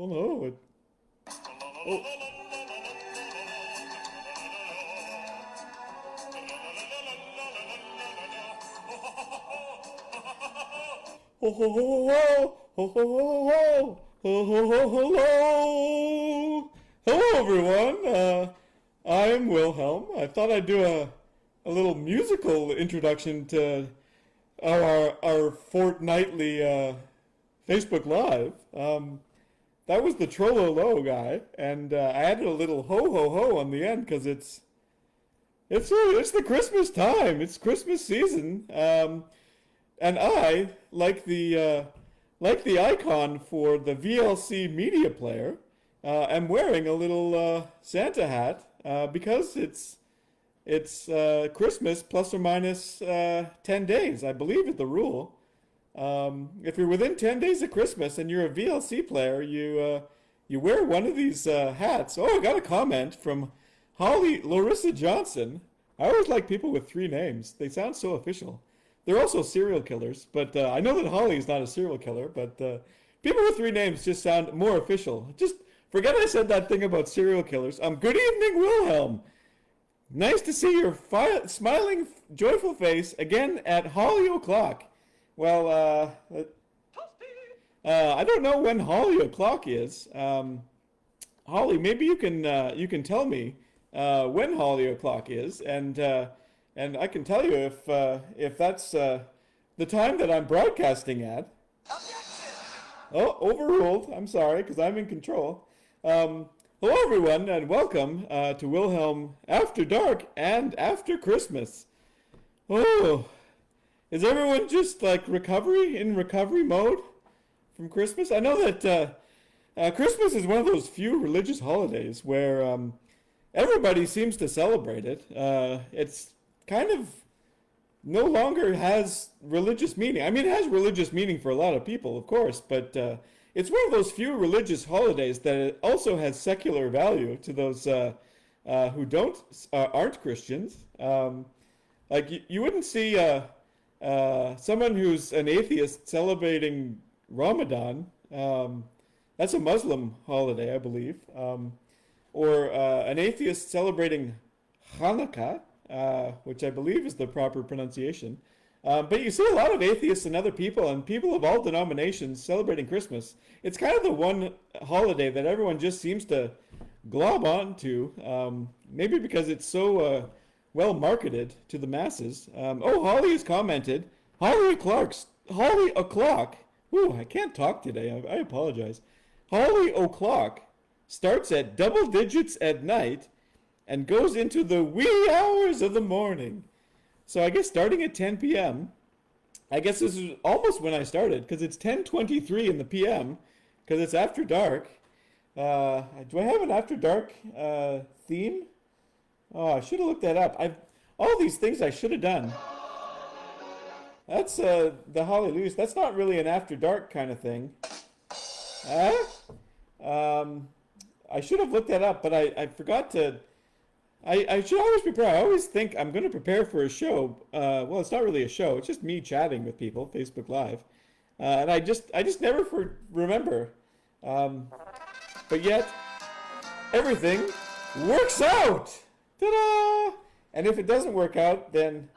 Oh no. Oh. Ho ho ho ho ho ho ho ho ho ho ho hello. Hello everyone. I'm Wilhelm. I thought I'd do a little musical introduction to our fortnightly Facebook Live. That was the Trollolo guy, and I added a little ho ho ho on the end because it's the Christmas time. It's Christmas season, and I like the icon for the VLC media player. I'm wearing a little Santa hat because it's Christmas plus or minus 10 days, I believe is the rule. If you're within 10 days of Christmas and you're a VLC player, you wear one of these hats. Oh, I got a comment from Holly Larissa Johnson. I always like people with three names. They sound so official. They're also serial killers, but I know that Holly is not a serial killer, but people with three names just sound more official. Just forget I said that thing about serial killers. Good evening, Wilhelm. Nice to see your smiling, joyful face again at Holly O'Clock. Well, I don't know when Holly O'Clock is. Holly, maybe you can tell me when Holly O'Clock is, and I can tell you if that's the time that I'm broadcasting at. Oh, overruled. I'm sorry, because I'm in control. Hello, everyone, and welcome to Wilhelm After Dark and After Christmas. Oh. Is everyone just like in recovery mode from Christmas? I know that Christmas is one of those few religious holidays where everybody seems to celebrate it. It's kind of no longer has religious meaning. I mean, it has religious meaning for a lot of people, of course, but it's one of those few religious holidays that it also has secular value to those who aren't Christians. Like you wouldn't see someone who's an atheist celebrating Ramadan. That's a Muslim holiday, I believe. Or an atheist celebrating Hanukkah, which I believe is the proper pronunciation. But you see a lot of atheists and other people, and people of all denominations celebrating Christmas. It's kind of the one holiday that everyone just seems to glob onto, maybe because it's so well marketed to the masses. Holly has commented. Holly O'Clock. Ooh, I can't talk today. I apologize. Holly O'Clock starts at double digits at night and goes into the wee hours of the morning. So I guess starting at 10 p.m. I guess this is almost when I started because it's 10:23 in the p.m. because it's after dark. Do I have an after dark theme? Oh, I should have looked that up. All these things I should have done. That's the Hallelujah. That's not really an after dark kind of thing. I should have looked that up, but I forgot to. I should always prepare. I always think I'm going to prepare for a show. Well, it's not really a show. It's just me chatting with people, Facebook Live, and I just never remember. But yet, everything works out. Ta-da! And if it doesn't work out, then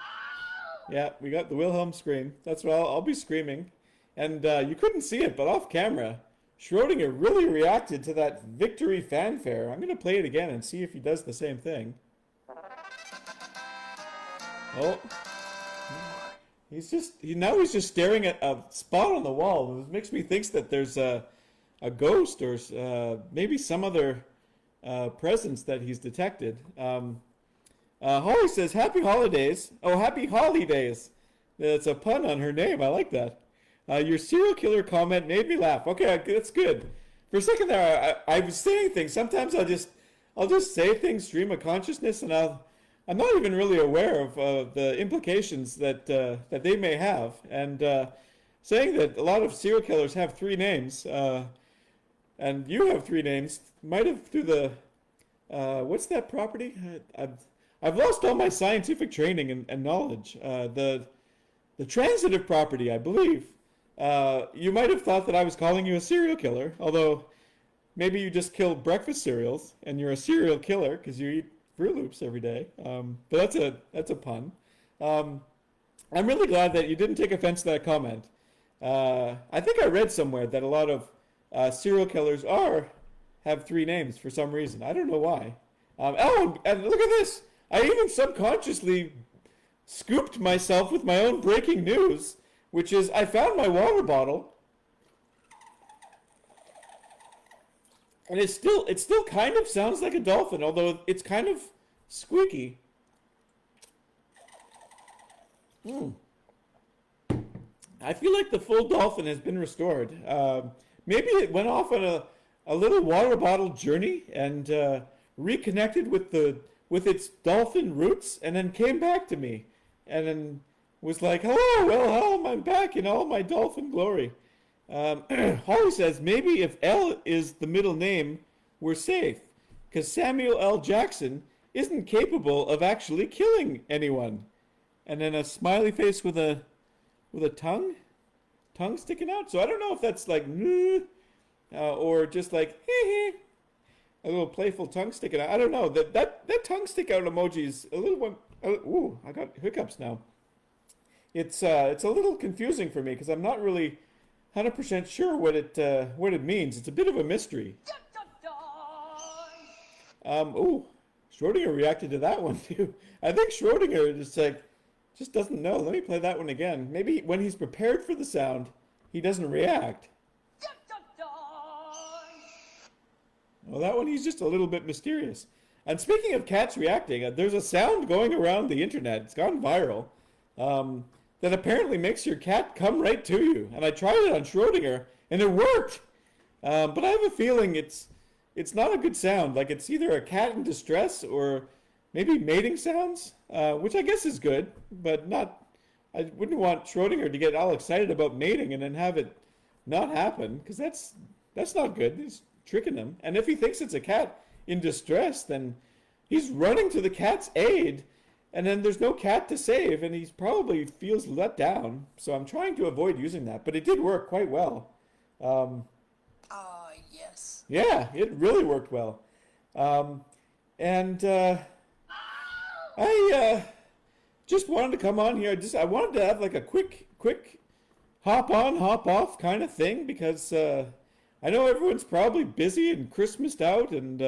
yeah, we got the Wilhelm scream. That's what I'll be screaming. And you couldn't see it, but off camera, Schrodinger really reacted to that victory fanfare. I'm going to play it again and see if he does the same thing. Oh. Now he's just staring at a spot on the wall. It makes me think that there's a ghost or maybe some other presence that he's detected. Holly says, "Happy holidays." Oh, happy holidays. That's a pun on her name. I like that. Your serial killer comment made me laugh. Okay, that's good. For a second there, I was saying things. Sometimes I'll just say things, stream of consciousness, and I'm not even really aware of the implications that they may have. And saying that a lot of serial killers have three names, and you have three names, might have through the what's that property? I've lost all my scientific training and knowledge. The transitive property, I believe. You might have thought that I was calling you a serial killer, although maybe you just kill breakfast cereals and you're a serial killer because you eat Fruit Loops every day. But that's a pun. Um, I'm really glad that you didn't take offense to that comment. I think I read somewhere that a lot of serial killers have three names for some reason. I don't know why. Oh, and look at this! I even subconsciously scooped myself with my own breaking news, which is I found my water bottle, and it still kind of sounds like a dolphin, although it's kind of squeaky. Mm. I feel like the full dolphin has been restored. Maybe it went off on a little water bottle journey and reconnected with its dolphin roots, and then came back to me, and then was like, "Hello, Wilhelm, I'm back in all my dolphin glory." Holly says maybe if L is the middle name, we're safe, because Samuel L. Jackson isn't capable of actually killing anyone. And then a smiley face with a tongue sticking out. So I don't know if that's like or just like hee, a little playful tongue sticking out. I don't know. That tongue stick out emoji is a little one. Ooh, I got hiccups now. It's a little confusing for me because I'm not really 100% sure what it means. It's a bit of a mystery. Ooh, Schrodinger reacted to that one too. I think Schrodinger just doesn't know. Let me play that one again. Maybe when he's prepared for the sound, he doesn't react. Well, that one, he's just a little bit mysterious. And speaking of cats reacting, there's a sound going around the internet. It's gone viral. That apparently makes your cat come right to you. And I tried it on Schrodinger, and it worked. But I have a feeling it's not a good sound. Like it's either a cat in distress or maybe mating sounds, which I guess is good, but not. I wouldn't want Schrodinger to get all excited about mating and then have it not happen, because that's not good. He's tricking him. And if he thinks it's a cat in distress, then he's running to the cat's aid, and then there's no cat to save, and he probably feels let down. So I'm trying to avoid using that, but it did work quite well. Yes. Yeah, it really worked well. And I just wanted to come on here. I wanted to have like a quick hop on, hop off kind of thing, because I know everyone's probably busy and Christmased out, and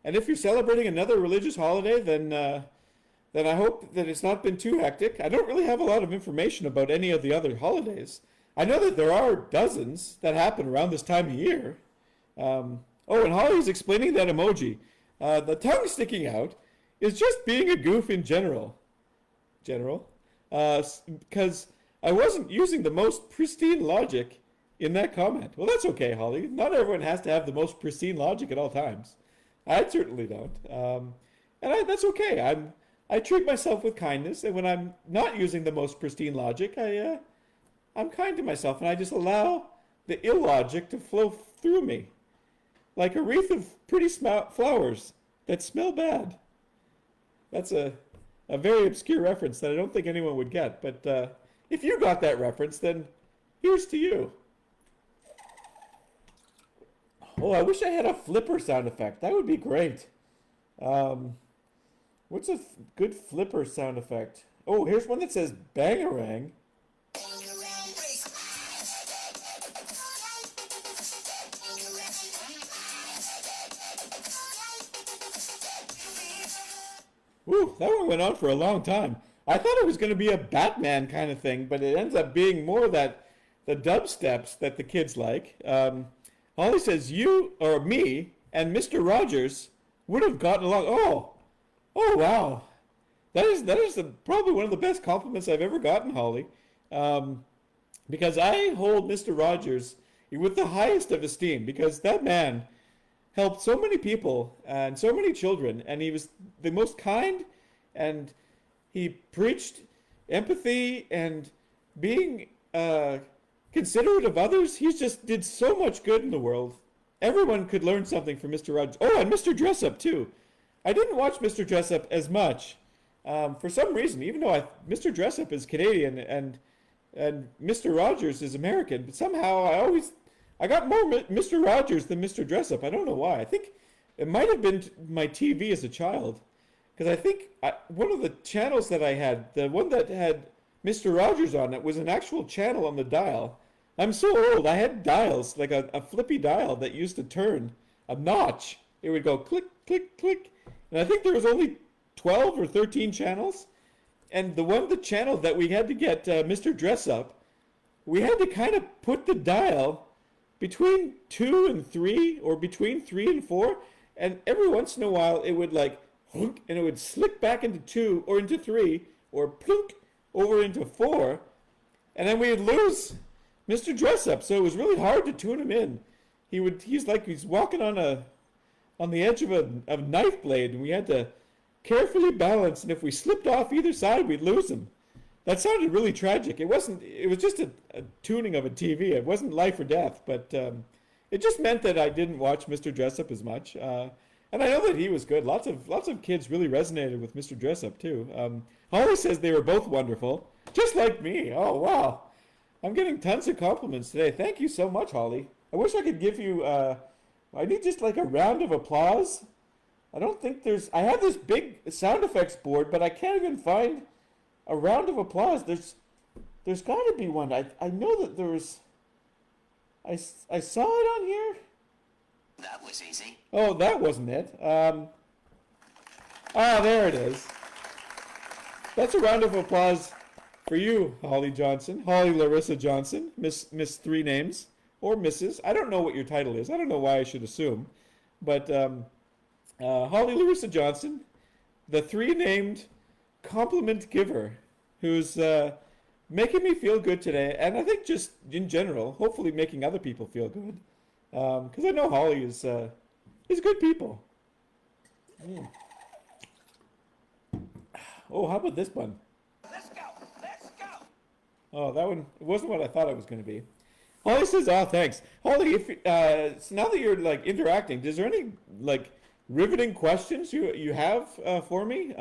if you're celebrating another religious holiday, then I hope that it's not been too hectic. I don't really have a lot of information about any of the other holidays. I know that there are dozens that happen around this time of year. Oh, and Holly's explaining that emoji. The tongue sticking out is just being a goof in general. Because I wasn't using the most pristine logic in that comment. Well, that's okay, Holly. Not everyone has to have the most pristine logic at all times. I certainly don't. That's okay. I treat myself with kindness, and when I'm not using the most pristine logic, I'm kind to myself, and I just allow the illogic to flow through me, like a wreath of pretty flowers that smell bad. That's a very obscure reference that I don't think anyone would get, but if you got that reference, then here's to you. Oh, I wish I had a flipper sound effect. That would be great. What's a good flipper sound effect? Oh, here's one that says bangarang. Ooh, that one went on for a long time. I thought it was going to be a Batman kind of thing, but it ends up being more the dubsteps that the kids like. Holly says you or me and Mr. Rogers would have gotten along. Oh wow, that is probably one of the best compliments I've ever gotten, Holly, because I hold Mr. Rogers with the highest of esteem, because that man helped so many people and so many children, and he was the most kind, and he preached empathy and being considerate of others. He just did so much good in the world. Everyone could learn something from Mr. Rogers. Oh, and Mr. Dressup too. I didn't watch Mr. Dressup as much for some reason, even though Mr. Dressup is Canadian and Mr. Rogers is American, but somehow I got more Mr. Rogers than Mr. Dressup. I don't know why. I think it might have been my TV as a child, because I think one of the channels that I had, the one that had Mr. Rogers on it, was an actual channel on the dial. I'm so old. I had dials, like a flippy dial that used to turn a notch. It would go click, click, click. And I think there was only 12 or 13 channels. And the channel that we had to get Mr. Dressup, we had to kind of put the dial between 2 and 3, or between 3 and 4. And every once in a while, it would like, and it would slick back into 2 or into 3, or plunk over into 4. And then we'd lose Mr. Dressup, so it was really hard to tune him in. He's walking on the edge of a knife blade, and we had to carefully balance, and if we slipped off either side, we'd lose him. That sounded really tragic. It was just a tuning of a TV. It wasn't life or death, but it just meant that I didn't watch Mr. Dressup as much. And I know that he was good. Lots of kids really resonated with Mr. Dressup too. Holly says they were both wonderful, just like me. Oh wow. I'm getting tons of compliments today. Thank you so much, Holly. I wish I could give you, I need just like a round of applause. I don't think I have this big sound effects board, but I can't even find a round of applause. There's got to be one. I know that there was, I saw it on here. That was easy. Oh, that wasn't it. There it is. That's a round of applause for you, Holly Johnson. Holly Larissa Johnson, Miss 3 names, or Mrs. I don't know what your title is. I don't know why I should assume. But Holly Larissa Johnson, the 3 named compliment giver, who's making me feel good today. And I think just in general, hopefully making other people feel good. Because I know Holly is good people. Mm. Oh, how about this one? Let's go. Oh, that one, it wasn't what I thought it was going to be. Holly says, "Oh, thanks, Holly. If so now that you're like interacting, is there any like riveting questions you have for me?"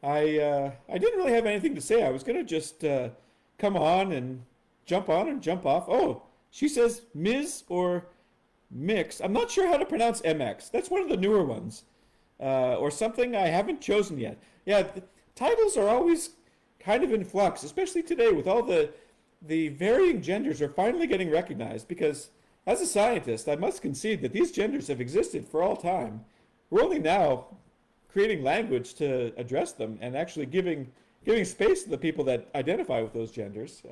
I didn't really have anything to say. I was going to just come on and jump off. Oh, she says Ms. or Mix. I'm not sure how to pronounce MX. That's one of the newer ones, or something I haven't chosen yet. Yeah, titles are always kind of in flux, especially today with all the varying genders are finally getting recognized, because as a scientist, I must concede that these genders have existed for all time. We're only now creating language to address them and actually giving space to the people that identify with those genders,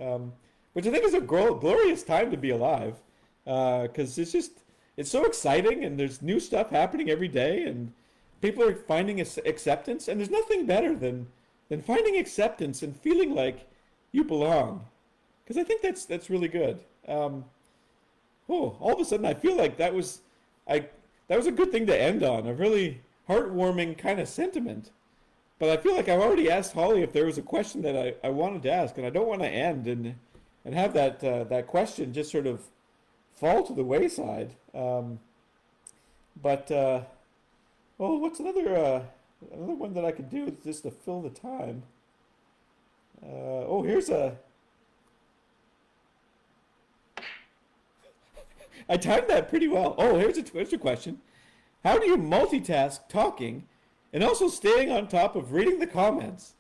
which I think is a glorious time to be alive, because it's so exciting, and there's new stuff happening every day, and people are finding acceptance, and there's nothing better than finding acceptance and feeling like you belong, because I think that's really good. All of a sudden I feel like that was a good thing to end on, a really heartwarming kind of sentiment. But I feel like I've already asked Holly if there was a question that I wanted to ask, and I don't want to end and have that question just sort of fall to the wayside. What's another one that I could do just to fill the time? Here's I timed that pretty well. Oh, here's a question. How do you multitask talking and also staying on top of reading the comments?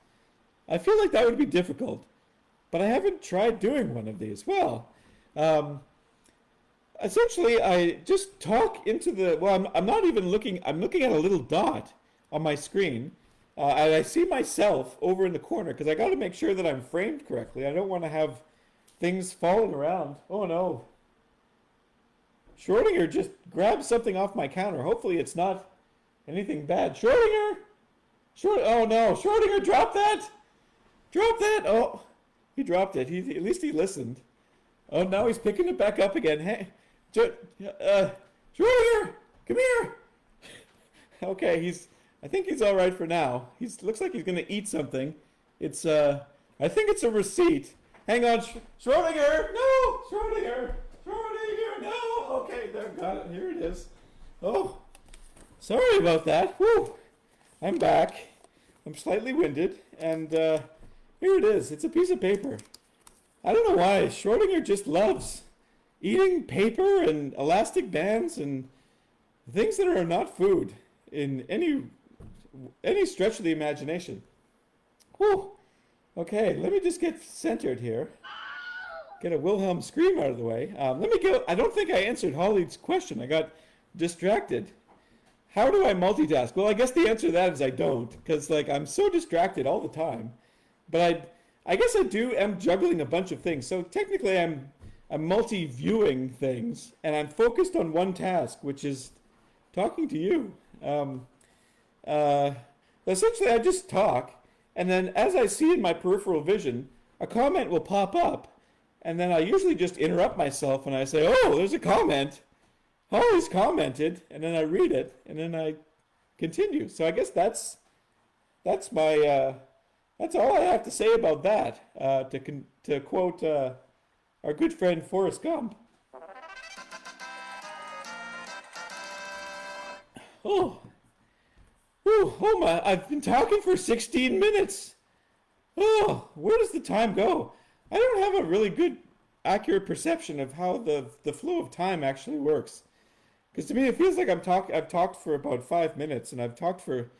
I feel like that would be difficult, but I haven't tried doing one of these. Well, essentially, I just talk into the. Well, I'm not even looking. I'm looking at a little dot on my screen, and I see myself over in the corner because I got to make sure that I'm framed correctly. I don't want to have things falling around. Oh no! Schrodinger just grabbed something off my counter. Hopefully, it's not anything bad. Schrodinger! Oh no! Schrodinger, drop that! Drop that! Oh, he dropped it. At least he listened. Oh, now he's picking it back up again. Hey, Schrodinger, come here. Okay, I think he's all right for now. Looks like he's gonna eat something. It's I think it's a receipt. Hang on, Schrodinger! No, Schrodinger! Schrodinger! No! Okay, there, got it. Here it is. Oh, sorry about that. Whew. I'm back. I'm slightly winded, and here it is. It's a piece of paper. I don't know why. Schrodinger just loves eating paper and elastic bands and things that are not food in any stretch of the imagination. Whew. Okay, let me just get centered here. Get a Wilhelm scream out of the way. Let me go. I don't think I answered Holly's question. I got distracted. How do I multitask? Well, I guess the answer to that is I don't, because like I'm so distracted all the time. But I guess I am juggling a bunch of things. So technically I'm multi-viewing things, and I'm focused on one task, which is talking to you. Essentially, I just talk, and then as I see in my peripheral vision, a comment will pop up, and then I usually just interrupt myself and I say, "Oh, there's a comment. Holly's commented," and then I read it, and then I continue. So I guess that's my that's all I have to say about that. To quote our good friend Forrest Gump. Oh, whew, oh my! I've been talking for 16 minutes. Oh, where does the time go? I don't have a really good, accurate perception of how the flow of time actually works. Because to me, it feels like I've talked for about 5 minutes, and I've talked for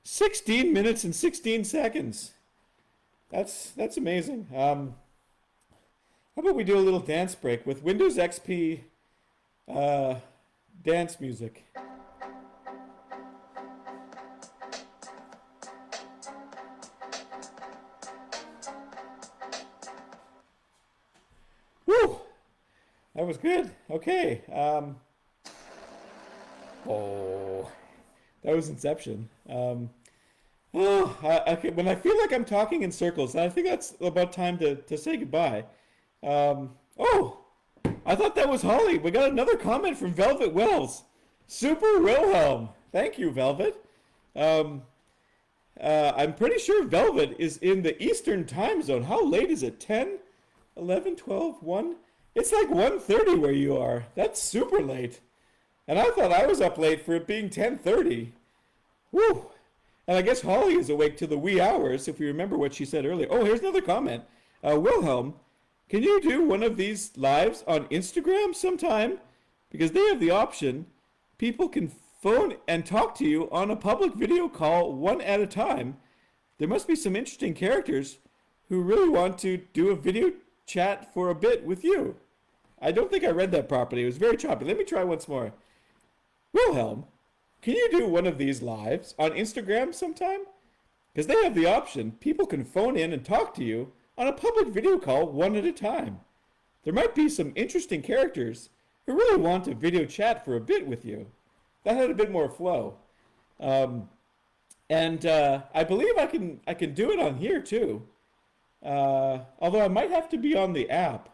16 minutes and 16 seconds. That's amazing. How about we do a little dance break with Windows XP dance music? Woo! That was good. Okay. Oh, that was Inception. Okay, when I feel like I'm talking in circles, I think that's about time to say goodbye. Oh, I thought that was Holly. We got another comment from Velvet Wells. Super Wilhelm. Thank you, Velvet. I'm pretty sure Velvet is in the Eastern time zone. How late is it? 10, 11, 12, 1? It's like 1:30 where you are. That's super late. And I thought I was up late for it being 10:30. Woo! And I guess Holly is awake to the wee hours, if you remember what she said earlier. Oh, here's another comment. Wilhelm, can you do one of these lives on Instagram sometime? Because they have the option. People can phone and talk to you on a public video call one at a time. There must be some interesting characters who really want to do a video chat for a bit with you. I don't think I read that properly. It was very choppy. Let me try once more. Wilhelm, can you do one of these lives on Instagram sometime? Because they have the option. People can phone in and talk to you on a public video call one at a time. There might be some interesting characters who really want a video chat for a bit with you. That had a bit more flow. I believe I can do it on here too. Although I might have to be on the app.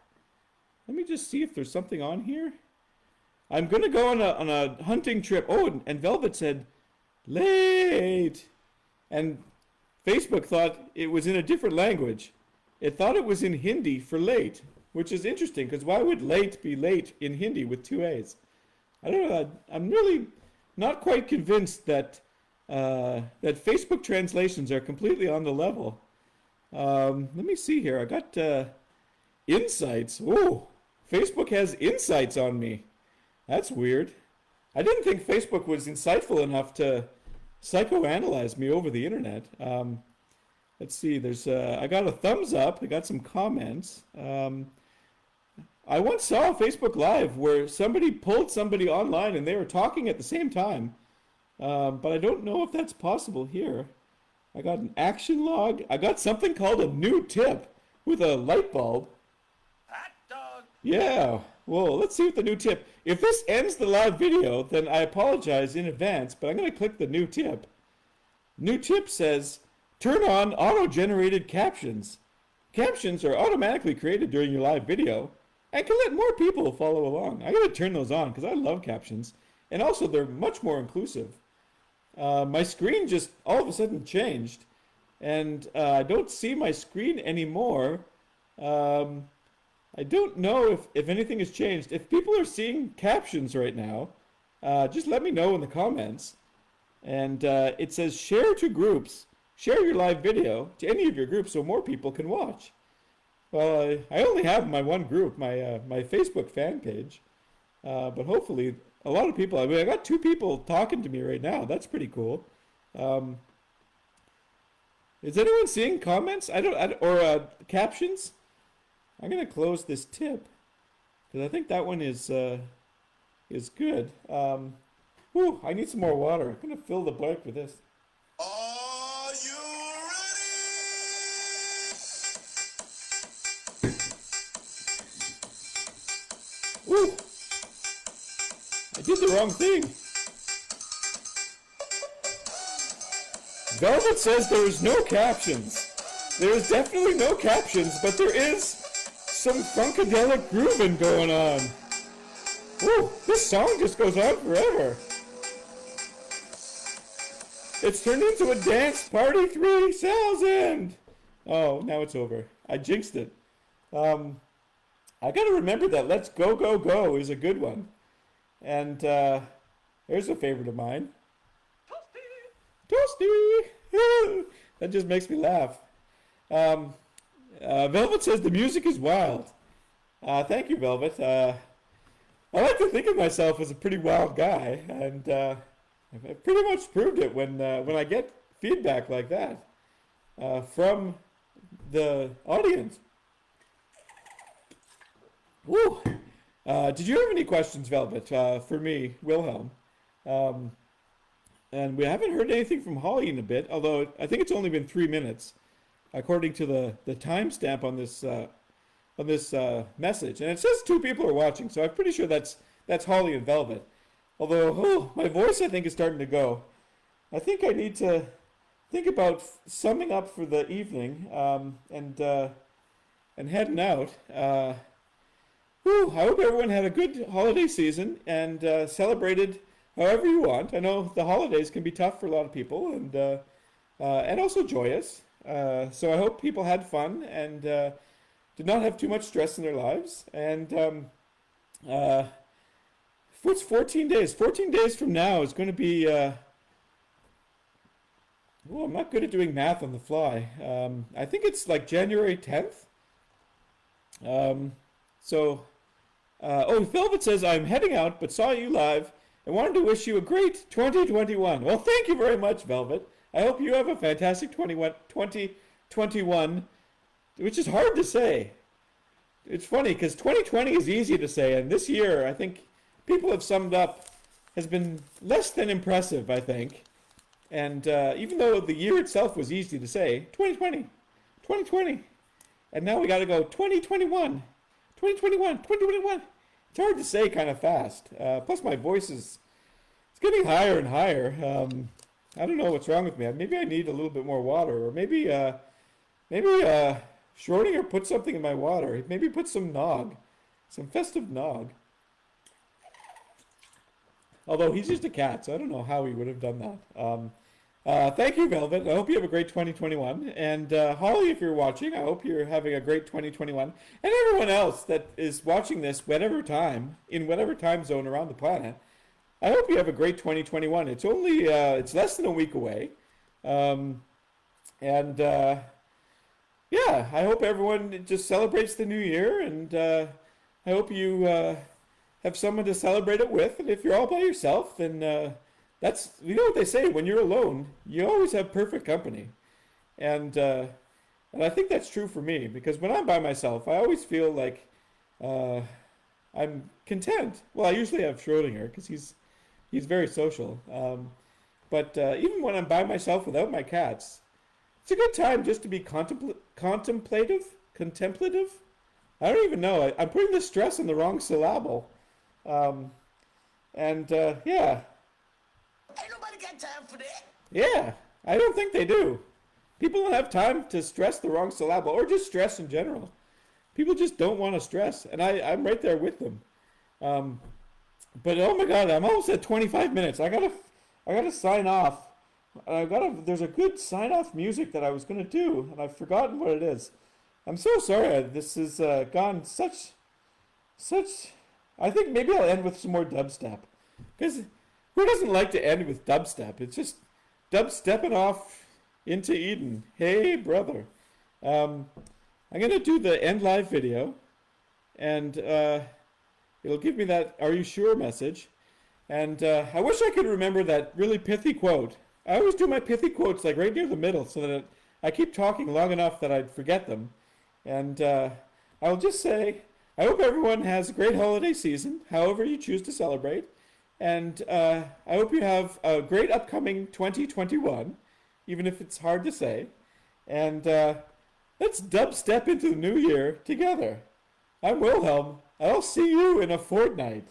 Let me just see if there's something on here. I'm going to go on a hunting trip. Oh, and Velvet said, late. And Facebook thought it was in a different language. It thought it was in Hindi for late, which is interesting, because why would late be late in Hindi with two A's? I don't know. I'm really not quite convinced that that Facebook translations are completely on the level. Let me see here. I got insights. Oh, Facebook has insights on me. That's weird. I didn't think Facebook was insightful enough to psychoanalyze me over the internet. Let's see. There's I got a thumbs up. I got some comments. I once saw a Facebook Live where somebody pulled somebody online and they were talking at the same time. But I don't know if that's possible here. I got an action log. I got something called a new tip with a light bulb. Hot dog. Yeah. Well, let's see what the new tip. If this ends the live video, then I apologize in advance, but I'm going to click the new tip. New tip says, turn on auto-generated captions. Captions are automatically created during your live video and can let more people follow along. I got to turn those on because I love captions. And also, they're much more inclusive. My screen just all of a sudden changed, and I don't see my screen anymore. I don't know if anything has changed. If people are seeing captions right now, just let me know in the comments. And it says share to groups. Share your live video to any of your groups so more people can watch. Well, I only have my one group, my Facebook fan page, but hopefully a lot of people. I mean, I got two people talking to me right now. That's pretty cool. Um, is anyone seeing comments? Or captions. I'm gonna close this tip because I think that one is good. Whew, I need some more water. I'm gonna fill the blank with this. Are you Whew, I did the wrong thing. Velvet says there is no captions. There is definitely no captions, but there is some funkadelic grooving going on. Whew, this song just goes on forever. It's turned into a dance party 3000. Oh, now it's over. I jinxed it. I gotta remember that Let's Go Go Go is a good one. And there's a favorite of mine. Toasty! That just makes me laugh. Velvet says the music is wild. Thank you, Velvet. I like to think of myself as a pretty wild guy, and I've pretty much proved it when I get feedback like that from the audience. Woo! Did you have any questions, Velvet, for me, Wilhelm? And we haven't heard anything from Holly in a bit, although I think it's only been 3 minutes, according to the timestamp on this message. And it says 2 people are watching, so I'm pretty sure that's Holly and Velvet. Although, my voice I think is starting to go. I think I need to think about summing up for the evening and heading out. I hope everyone had a good holiday season and celebrated however you want. I know the holidays can be tough for a lot of people and also joyous. So I hope people had fun and did not have too much stress in their lives. And what's 14 days? 14 days from now is going to be... I'm not good at doing math on the fly. I think it's like January 10th. Velvet says, I'm heading out, but saw you live and wanted to wish you a great 2021. Well, thank you very much, Velvet. I hope you have a fantastic 2021, which is hard to say. It's funny because 2020 is easy to say, and this year, I think people have summed up, has been less than impressive, I think. And even though the year itself was easy to say, 2020, 2020. And now we got to go 2021, 2021, 2021. It's hard to say kind of fast. Plus my voice is it's getting higher and higher. I don't know what's wrong with me. Maybe I need a little bit more water, or maybe Schrodinger put something in my water. Maybe put some nog, some festive nog. Although he's just a cat, so I don't know how he would have done that. Thank you, Velvet. I hope you have a great 2021. And Holly, if you're watching, I hope you're having a great 2021. And everyone else that is watching this, whatever time, in whatever time zone around the planet, I hope you have a great 2021. It's only, it's less than a week away. Yeah, I hope everyone just celebrates the new year. And I hope you have someone to celebrate it with. And if you're all by yourself, then... that's, you know what they say, when you're alone, you always have perfect company. And I think that's true for me, because when I'm by myself, I always feel like I'm content. Well, I usually have Schrodinger, because he's very social. But even when I'm by myself without my cats, it's a good time just to be contemplative? I don't even know. I'm putting the stress on the wrong syllable. Yeah. Ain't nobody got time for that. Yeah, I don't think they do. People don't have time to stress the wrong syllable, or just stress in general. People just don't want to stress, and I'm right there with them. But oh my God, I'm almost at 25 minutes. I gotta sign off. There's a good sign off music that I was gonna do, and I've forgotten what it is. I'm so sorry. This has gone such. I think maybe I'll end with some more dubstep, because. Who doesn't like to end with dubstep? It's just dubstepping off into Eden. Hey, brother. I'm gonna do the end live video, and it'll give me that "Are you sure?" message. And I wish I could remember that really pithy quote. I always do my pithy quotes like right near the middle, so that I keep talking long enough that I'd forget them. And I'll just say, I hope everyone has a great holiday season, however you choose to celebrate. And I hope you have a great upcoming 2021, even if it's hard to say. And let's dubstep into the new year together. I'm Wilhelm. I'll see you in a fortnight.